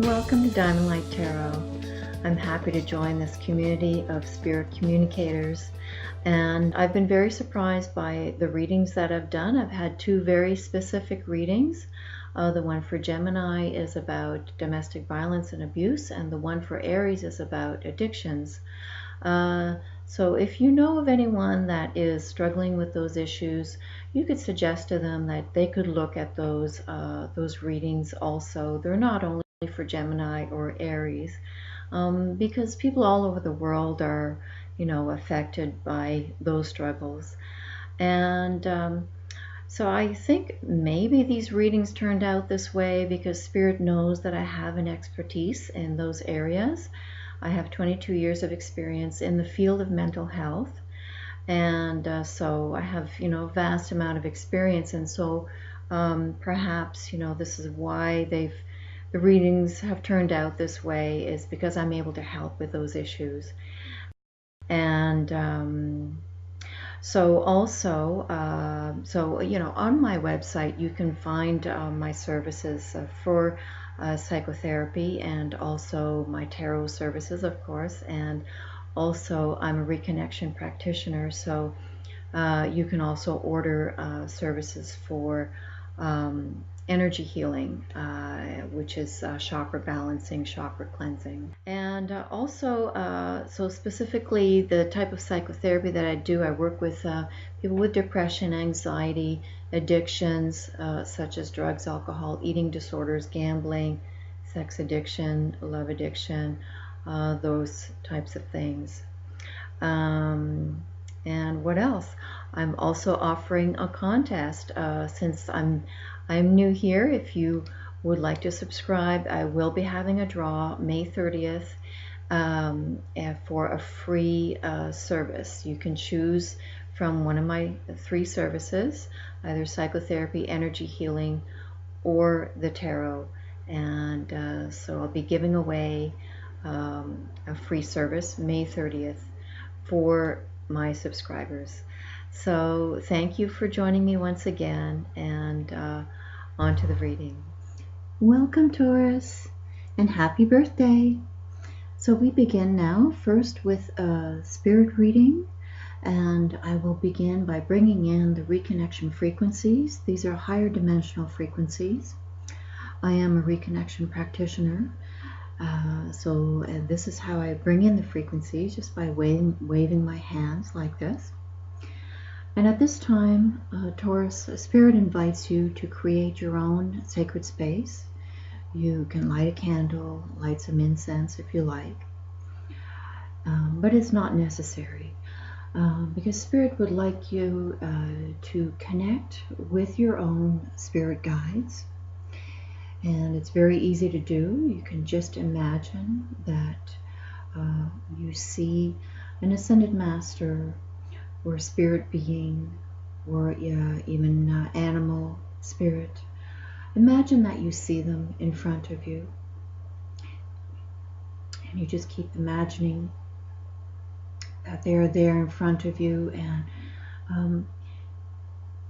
Welcome to Diamond Light Tarot. I'm happy to join this community of spirit communicators, and I've been very surprised by the readings that I've done. I've had two very specific readings. The one for Gemini is about domestic violence and abuse, and the one for Aries is about addictions. So if you know of anyone that is struggling with those issues, you could suggest to them that they could look at those readings also. They're not only for Gemini or Aries, because people all over the world are, affected by those struggles. And so I think maybe these readings turned out this way because Spirit knows that I have an expertise in those areas. I have 22 years of experience in the field of mental health, and so I have, a vast amount of experience, and so perhaps, this is why the readings have turned out this way, is because I'm able to help with those issues. And so also, on my website you can find my services for psychotherapy, and also my tarot services, of course, and also I'm a reconnection practitioner, so you can also order services for energy healing, which is chakra balancing, chakra cleansing. And so specifically the type of psychotherapy that I do, I work with people with depression, anxiety, addictions, such as drugs, alcohol, eating disorders, gambling, sex addiction, love addiction, those types of things. And what else? I'm also offering a contest, since I'm new here. If you would like to subscribe, I will be having a draw May 30th for a free service. You can choose from one of my 3 services, either psychotherapy, energy healing, or the tarot. And so I'll be giving away a free service May 30th for my subscribers. So thank you for joining me once again, and on to the reading. Welcome, Taurus, and happy birthday. So we begin now first with a spirit reading, and I will begin by bringing in the reconnection frequencies. These are higher dimensional frequencies. I am a reconnection practitioner. So this is how I bring in the frequencies, just by waving my hands like this. And at this time, Taurus, Spirit invites you to create your own sacred space. You can light a candle, light some incense if you like, but it's not necessary, because Spirit would like you to connect with your own spirit guides. And it's very easy to do. You can just imagine that you see an ascended master or spirit being, or even animal spirit. Imagine that you see them in front of you, and you just keep imagining that they are there in front of you, and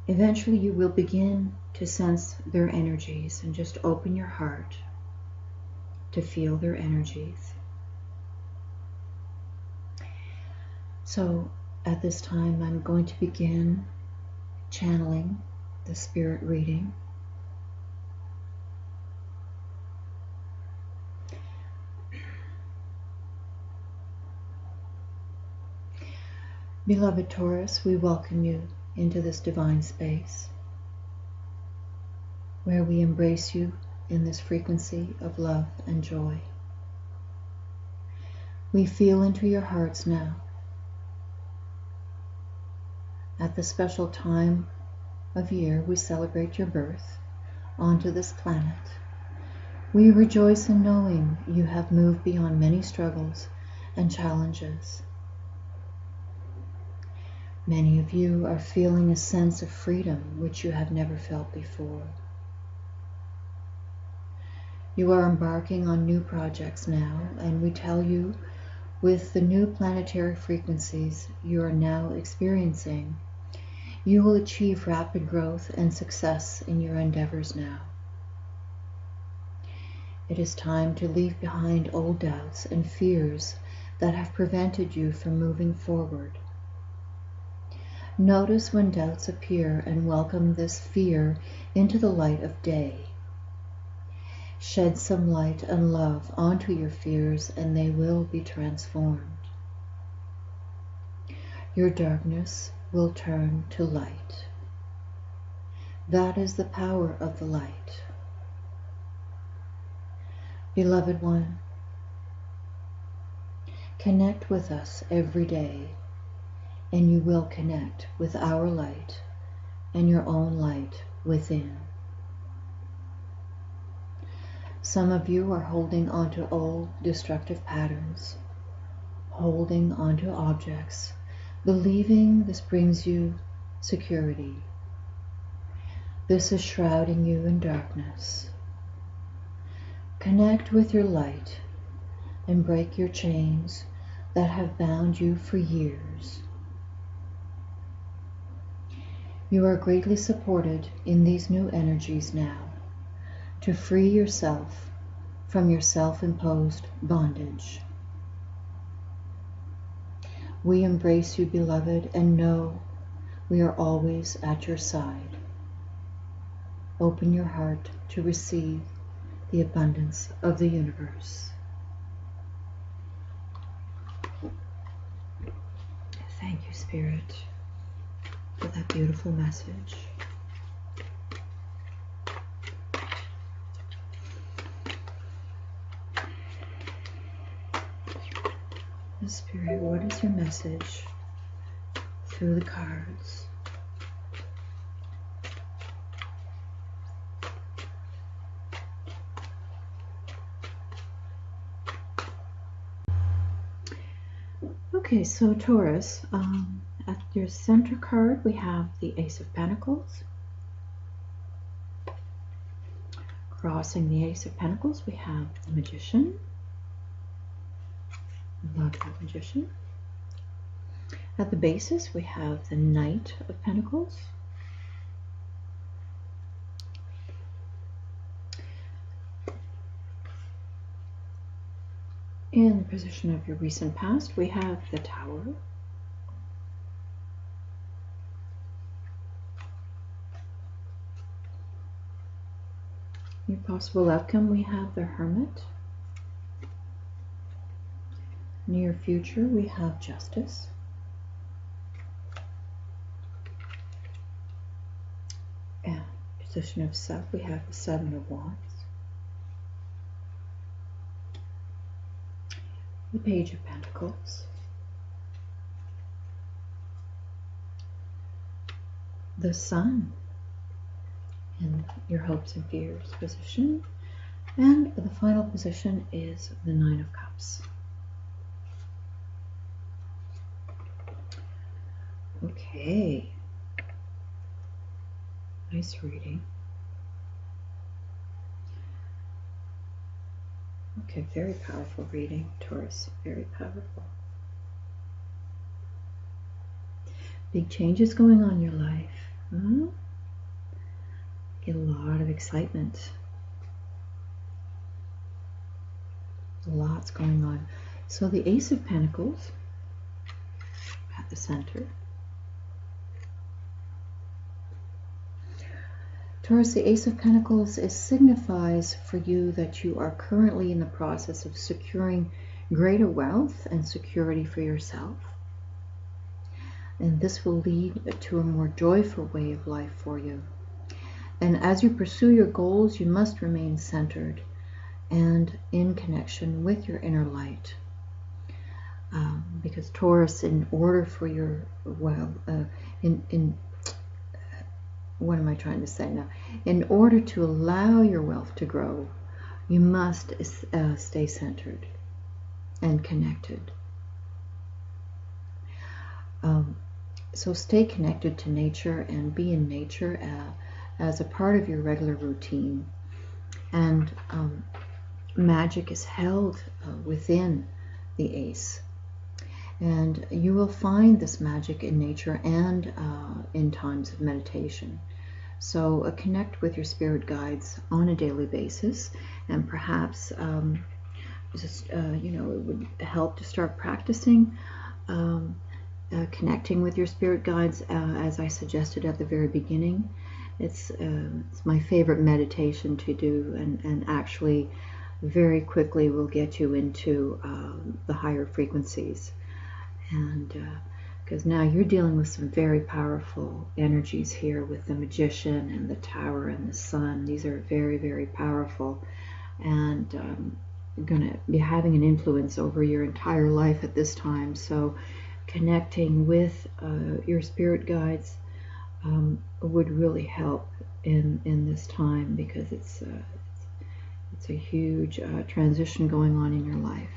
eventually you will begin to sense their energies, and just open your heart to feel their energies. So at this time, I'm going to begin channeling the spirit reading. Beloved Taurus, we welcome you into this divine space, where we embrace you in this frequency of love and joy. We feel into your hearts now. At the special time of year we celebrate your birth onto this planet, we rejoice in knowing you have moved beyond many struggles and challenges. Many of you are feeling a sense of freedom which you have never felt before. You are embarking on new projects now, and we tell you, with the new planetary frequencies you are now experiencing, you will achieve rapid growth and success in your endeavors now. It is time to leave behind old doubts and fears that have prevented you from moving forward. Notice when doubts appear and welcome this fear into the light of day. Shed some light and love onto your fears and they will be transformed. Your darkness will turn to light. That is the power of the light. Beloved one, connect with us every day, and you will connect with our light and your own light within. Some of you are holding onto old destructive patterns, holding onto objects, believing this brings you security. This is shrouding you in darkness. Connect with your light and break your chains that have bound you for years. You are greatly supported in these new energies now to free yourself from your self-imposed bondage. We embrace you, beloved, and know we are always at your side. Open your heart to receive the abundance of the universe. Thank you, Spirit, for that beautiful message. Spirit, what is your message through the cards? Okay, so Taurus, at your center card we have the Ace of Pentacles. Crossing the Ace of Pentacles we have the Magician. Love that Magician. At the basis we have the Knight of Pentacles. In the position of your recent past we have the Tower. Your possible outcome we have the Hermit. Near future we have Justice. And position of self we have the Seven of Wands. The Page of Pentacles. The Sun in your hopes and fears position. And the final position is the Nine of Cups. Okay, nice reading. Okay, very powerful reading, Taurus, very powerful. Big changes going on in your life. Get a lot of excitement. Lots going on. So the Ace of Pentacles at the center. Taurus, the Ace of Pentacles signifies for you that you are currently in the process of securing greater wealth and security for yourself. And this will lead to a more joyful way of life for you. And as you pursue your goals, you must remain centered and in connection with your inner light. Because Taurus, in order for your, what am I trying to say now? In order to allow your wealth to grow, you must stay centered and connected. So stay connected to nature and be in nature as a part of your regular routine. And magic is held within the Ace. And you will find this magic in nature and in times of meditation. So connect with your spirit guides on a daily basis, and perhaps just it would help to start practicing connecting with your spirit guides, as I suggested at the very beginning. It's my favorite meditation to do, and actually very quickly will get you into the higher frequencies. And because now you're dealing with some very powerful energies here with the Magician and the Tower and the Sun. These are very, very powerful, and you're going to be having an influence over your entire life at this time. So connecting with your spirit guides would really help in this time, because it's a huge transition going on in your life.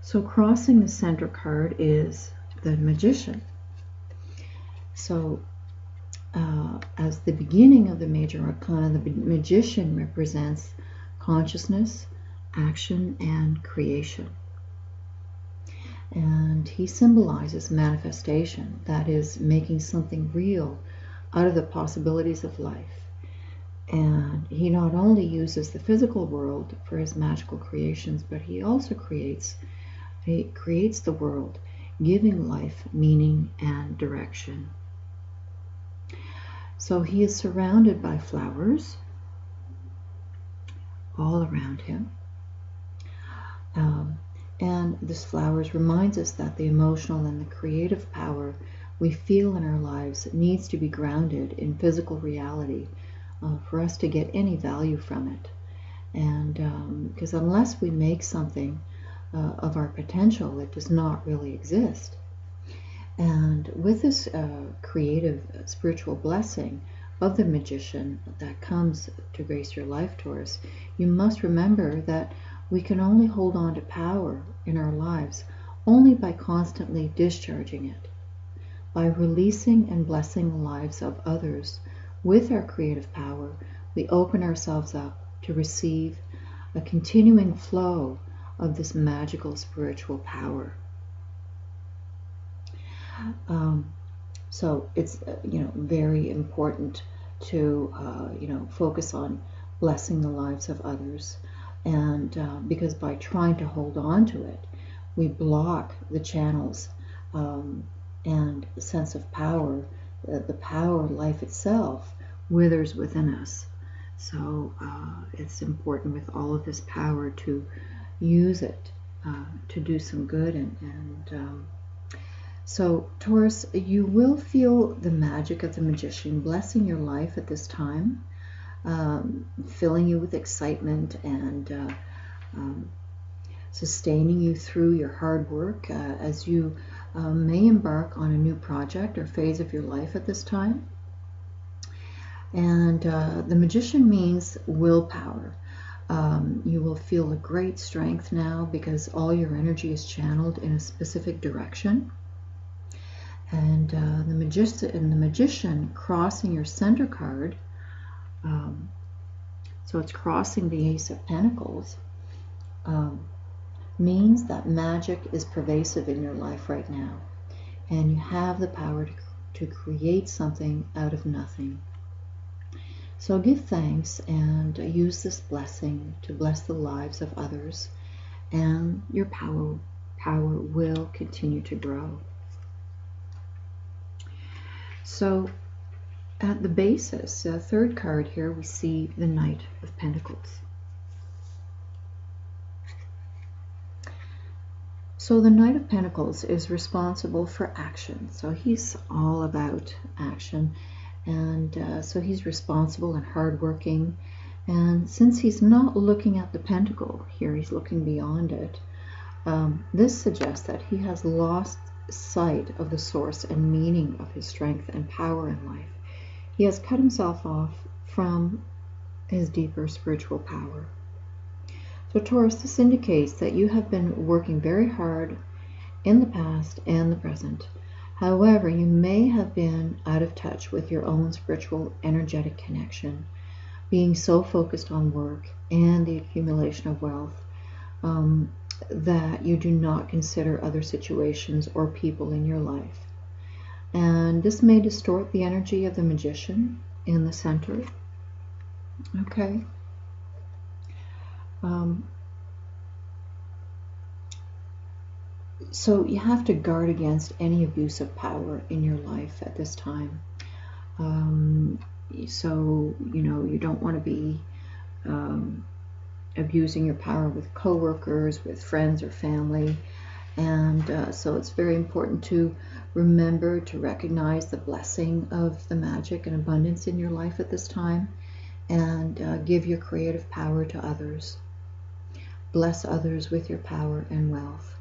So crossing the center card is the Magician. So as the beginning of the major arcana, the Magician represents consciousness, action, and creation. And he symbolizes manifestation, that is, making something real out of the possibilities of life. And he not only uses the physical world for his magical creations, but he also creates the world, giving life meaning and direction. So he is surrounded by flowers all around him. And this flowers reminds us that the emotional and the creative power we feel in our lives needs to be grounded in physical reality for us to get any value from it. And because unless we make something of our potential, it does not really exist. And with this creative spiritual blessing of the Magician that comes to grace your life, Taurus, you must remember that we can only hold on to power in our lives only by constantly discharging it. By releasing and blessing the lives of others with our creative power, we open ourselves up to receive a continuing flow of this magical spiritual power. So it's very important to focus on blessing the lives of others, and because by trying to hold on to it, we block the channels and sense of power. The power, life itself, withers within us. So it's important with all of this power to use it to do some good. So Taurus, you will feel the magic of the Magician blessing your life at this time, filling you with excitement and sustaining you through your hard work as you may embark on a new project or phase of your life at this time. And the Magician means willpower. You will feel a great strength now because all your energy is channeled in a specific direction. And the Magician crossing your center card, so it's crossing the Ace of Pentacles, means that magic is pervasive in your life right now, and you have the power to create something out of nothing. So give thanks and use this blessing to bless the lives of others, and your power will continue to grow. So at the basis, the third card here, we see the Knight of Pentacles. So the Knight of Pentacles is responsible for action. So he's all about action. And so he's responsible and hardworking. And since he's not looking at the pentacle here, he's looking beyond it. This suggests that he has lost sight of the source and meaning of his strength and power in life. He has cut himself off from his deeper spiritual power. So Taurus, this indicates that you have been working very hard in the past and the present. However, you may have been out of touch with your own spiritual energetic connection, being so focused on work and the accumulation of wealth that you do not consider other situations or people in your life. And this may distort the energy of the magician in the center. Okay. So you have to guard against any abuse of power in your life at this time. So, you don't want to be abusing your power with coworkers, with friends or family. And so it's very important to remember to recognize the blessing of the magic and abundance in your life at this time, and give your creative power to others. Bless others with your power and wealth,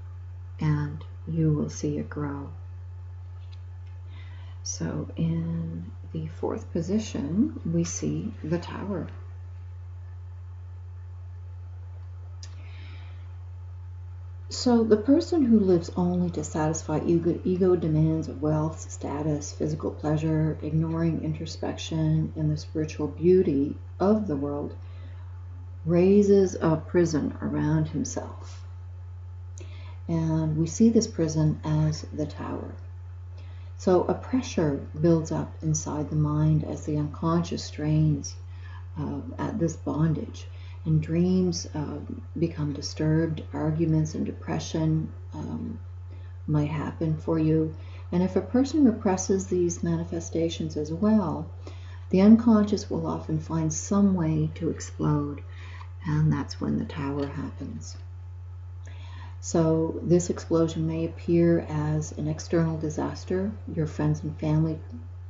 and you will see it grow. So in the fourth position, we see the Tower. So the person who lives only to satisfy ego demands of wealth, status, physical pleasure, ignoring introspection and the spiritual beauty of the world, raises a prison around himself. And we see this prison as the Tower. So a pressure builds up inside the mind as the unconscious strains at this bondage, and dreams become disturbed. Arguments and depression might happen for you. And if a person represses these manifestations as well, the unconscious will often find some way to explode, and that's when the Tower happens. So this explosion may appear as an external disaster. Your friends and family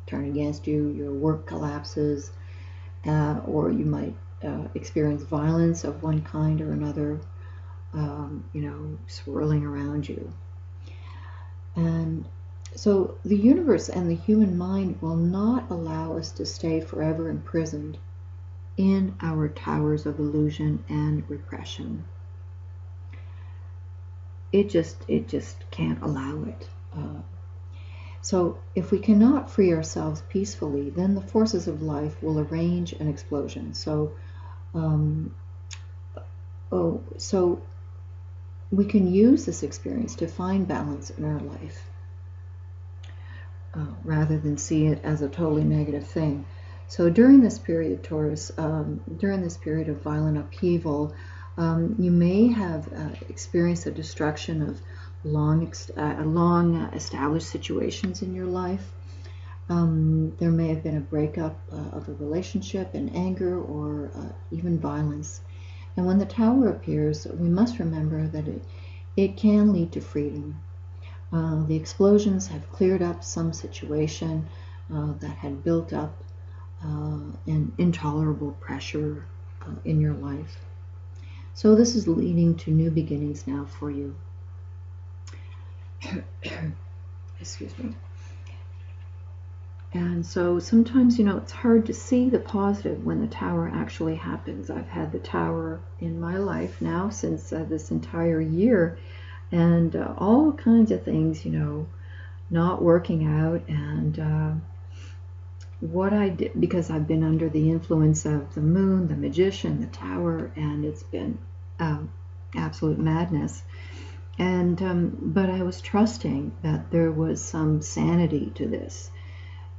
turn against you, your work collapses, or you might experience violence of one kind or another, swirling around you. And so the universe and the human mind will not allow us to stay forever imprisoned in our towers of illusion and repression. It just can't allow it. So if we cannot free ourselves peacefully, then the forces of life will arrange an explosion. So we can use this experience to find balance in our life, rather than see it as a totally negative thing. So during this period, Taurus, during this period of violent upheaval, you may have experienced the destruction of long established situations in your life. There may have been a breakup of a relationship, and anger, or even violence. And when the Tower appears, we must remember that it can lead to freedom. The explosions have cleared up some situation that had built up an intolerable pressure in your life. So this is leading to new beginnings now for you. Excuse me. And so sometimes, it's hard to see the positive when the Tower actually happens. I've had the Tower in my life now since this entire year, and all kinds of things, not working out, and what I did, because I've been under the influence of the moon, the magician, the Tower, and it's been absolute madness. And but I was trusting that there was some sanity to this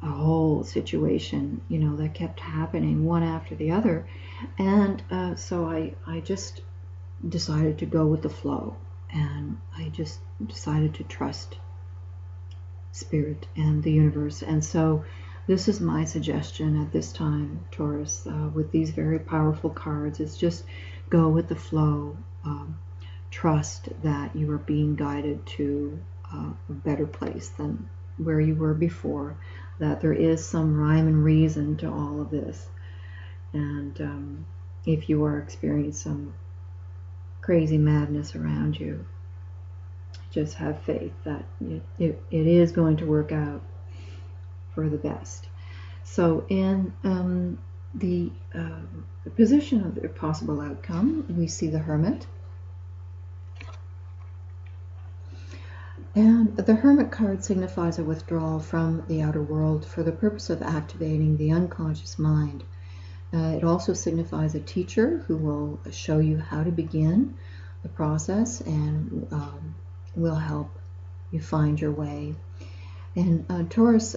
whole situation, that kept happening one after the other. And so I just decided to go with the flow, and I just decided to trust Spirit and the universe. And so this is my suggestion at this time, Taurus, with these very powerful cards, is just go with the flow. Trust that you are being guided to a better place than where you were before, that there is some rhyme and reason to all of this. And if you are experiencing some crazy madness around you, just have faith that it is going to work out for the best. So in the position of the possible outcome, we see the Hermit. And the Hermit card signifies a withdrawal from the outer world for the purpose of activating the unconscious mind. It also signifies a teacher who will show you how to begin the process and will help you find your way. And Taurus,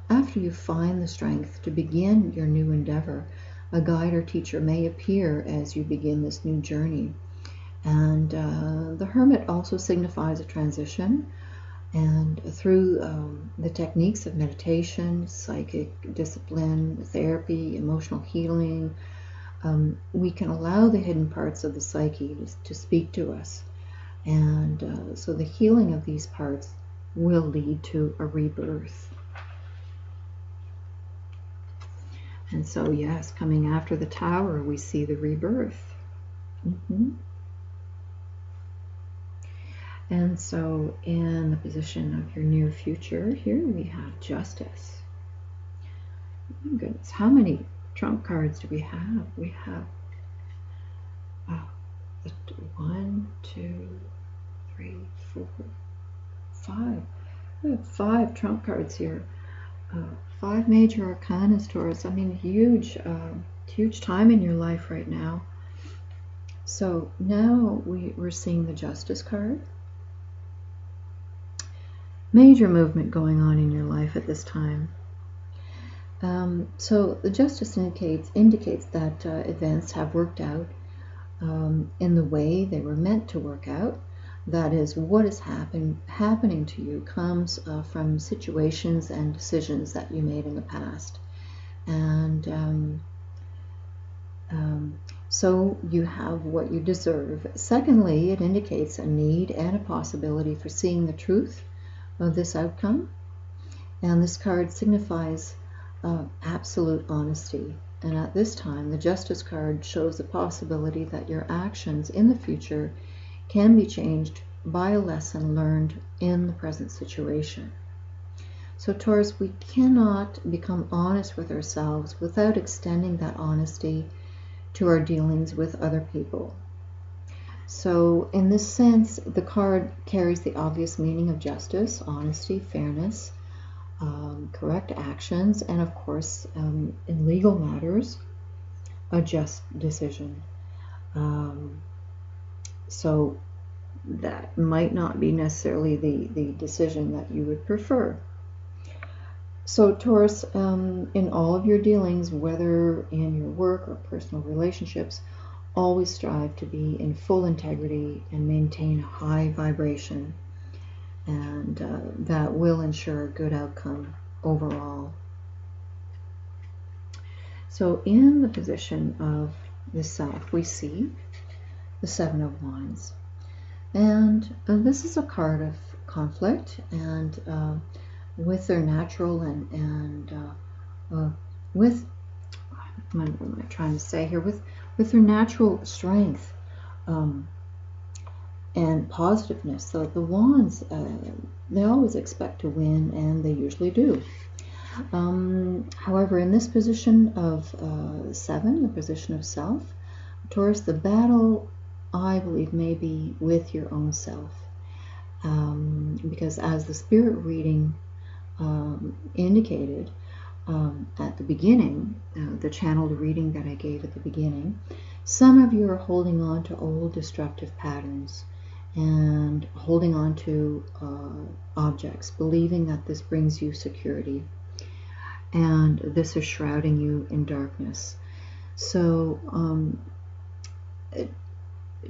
after you find the strength to begin your new endeavor, a guide or teacher may appear as you begin this new journey. And the Hermit also signifies a transition. And through the techniques of meditation, psychic discipline, therapy, emotional healing, we can allow the hidden parts of the psyche to speak to us. And so the healing of these parts will lead to a rebirth. And so, yes, coming after the Tower, we see the rebirth. And so in the position of your near future, here we have Justice. Oh my goodness, how many trump cards do we have? We have 1, 2, 3, 4, 5. We have 5 trump cards here. 5 major arcana, Taurus. I mean, huge time in your life right now. So now we're seeing the Justice card. Major movement going on in your life at this time. So the Justice indicates that events have worked out in the way they were meant to work out. That is, what is happening to you comes from situations and decisions that you made in the past. And so you have what you deserve. Secondly, it indicates a need and a possibility for seeing the truth of this outcome. And this card signifies absolute honesty. And at this time, the Justice card shows the possibility that your actions in the future can be changed by a lesson learned in the present situation. So Taurus, we cannot become honest with ourselves without extending that honesty to our dealings with other people. So in this sense, the card carries the obvious meaning of justice, honesty, fairness, correct actions, and of course, in legal matters, a just decision. So that might not be necessarily the decision that you would prefer. So Taurus, in all of your dealings, whether in your work or personal relationships, always strive to be in full integrity and maintain a high vibration, and that will ensure a good outcome overall. So in the position of the Self, we see the Seven of Wands. And this is a card of conflict, and with their natural and with, what am I trying to say here, with their natural strength and positiveness. So the Wands, they always expect to win, and they usually do. However, in this position of 7, the position of Self, Taurus, the battle, I believe, may be with your own self. Because as the spirit reading indicated at the beginning, the channeled reading that I gave at the beginning, some of you are holding on to old destructive patterns and holding on to objects, believing that this brings you security, and this is shrouding you in darkness. So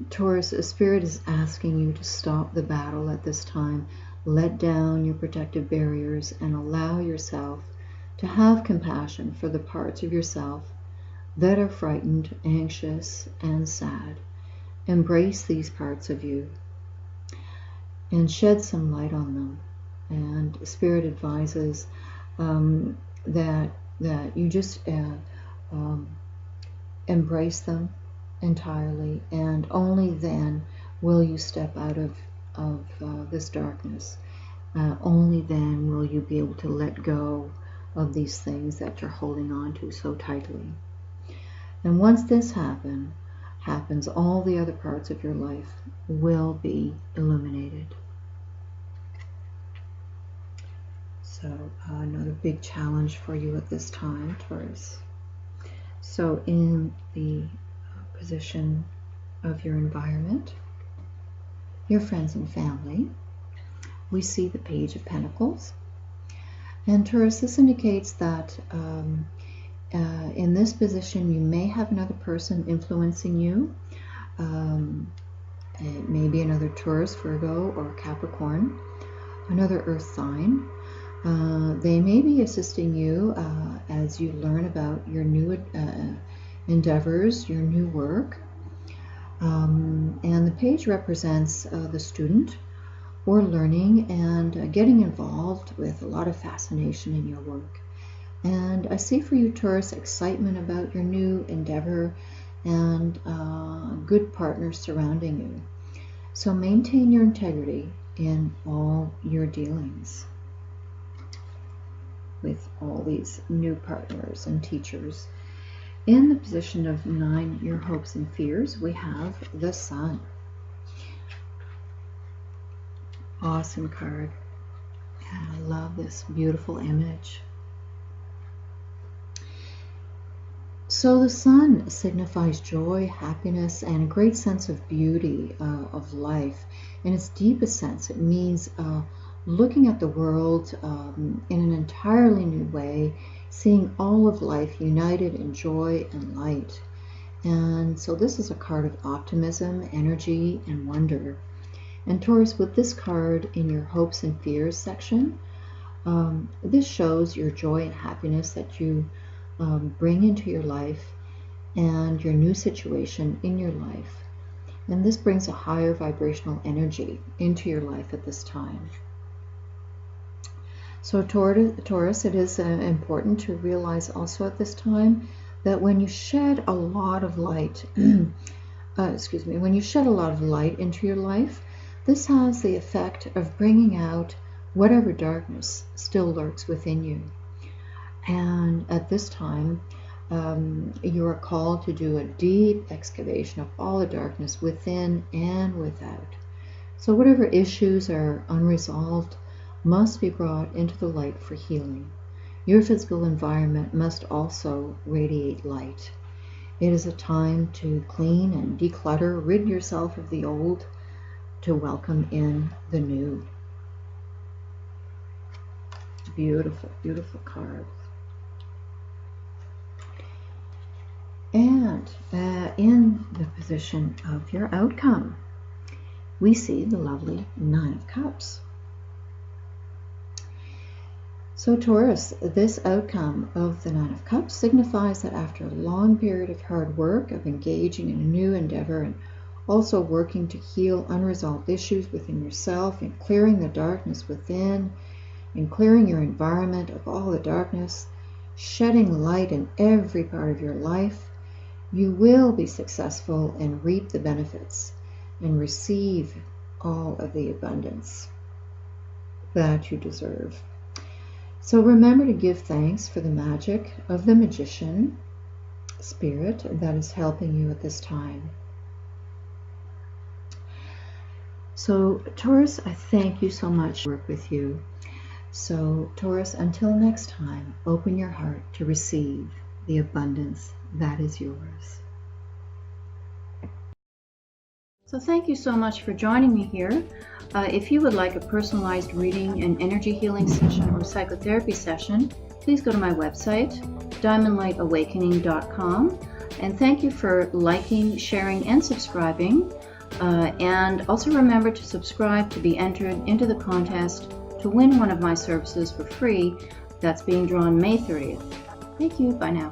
Taurus, Spirit is asking you to stop the battle at this time, let down your protective barriers, and allow yourself to have compassion for the parts of yourself that are frightened, anxious, and sad. Embrace these parts of you and shed some light on them. And Spirit advises that you just embrace them entirely, and only then will you step out of this darkness. Only then will you be able to let go of these things that you're holding on to so tightly. And once this happens, all the other parts of your life will be illuminated. So another big challenge for you at this time, Taurus. So in the position of your environment, your friends and family, we see the Page of Pentacles. And Taurus, this indicates that in this position, you may have another person influencing you. It may be another Taurus, Virgo, or Capricorn, another earth sign. They may be assisting you as you learn about your new endeavors, your new work. And the page represents the student or learning and getting involved with a lot of fascination in your work. And I see for you, Taurus, excitement about your new endeavor and good partners surrounding you. So maintain your integrity in all your dealings with all these new partners and teachers. In the position of 9, your hopes and fears, we have the Sun. Awesome card. And I love this beautiful image. So the Sun signifies joy, happiness, and a great sense of beauty of life. In its deepest sense, it means looking at the world in an entirely new way, seeing all of life united in joy and light. And so this is a card of optimism, energy, and wonder. And Taurus, with this card in your hopes and fears section, this shows your joy and happiness that you bring into your life and your new situation in your life. And this brings a higher vibrational energy into your life at this time. So Taurus, it is important to realize also at this time that when you shed a lot of light, when you shed a lot of light into your life, this has the effect of bringing out whatever darkness still lurks within you. And at this time, you are called to do a deep excavation of all the darkness within and without. So whatever issues are unresolved must be brought into the light for healing. Your physical environment must also radiate light. It is a time to clean and declutter, rid yourself of the old, to welcome in the new. Beautiful, beautiful card. And in the position of your outcome, we see the lovely 9 of Cups. So Taurus, this outcome of the 9 of Cups signifies that after a long period of hard work, of engaging in a new endeavor, and also working to heal unresolved issues within yourself, and clearing the darkness within, and clearing your environment of all the darkness, shedding light in every part of your life, you will be successful and reap the benefits and receive all of the abundance that you deserve. So remember to give thanks for the magic of the magician spirit that is helping you at this time. So Taurus, I thank you so much for work with you. So Taurus, until next time, open your heart to receive the abundance that is yours. So thank you so much for joining me here. If you would like a personalized reading, an energy healing session, or psychotherapy session, please go to my website, diamondlightawakening.com. And thank you for liking, sharing, and subscribing. And also remember to subscribe to be entered into the contest to win one of my services for free that's being drawn May 30th. Thank you. Bye now.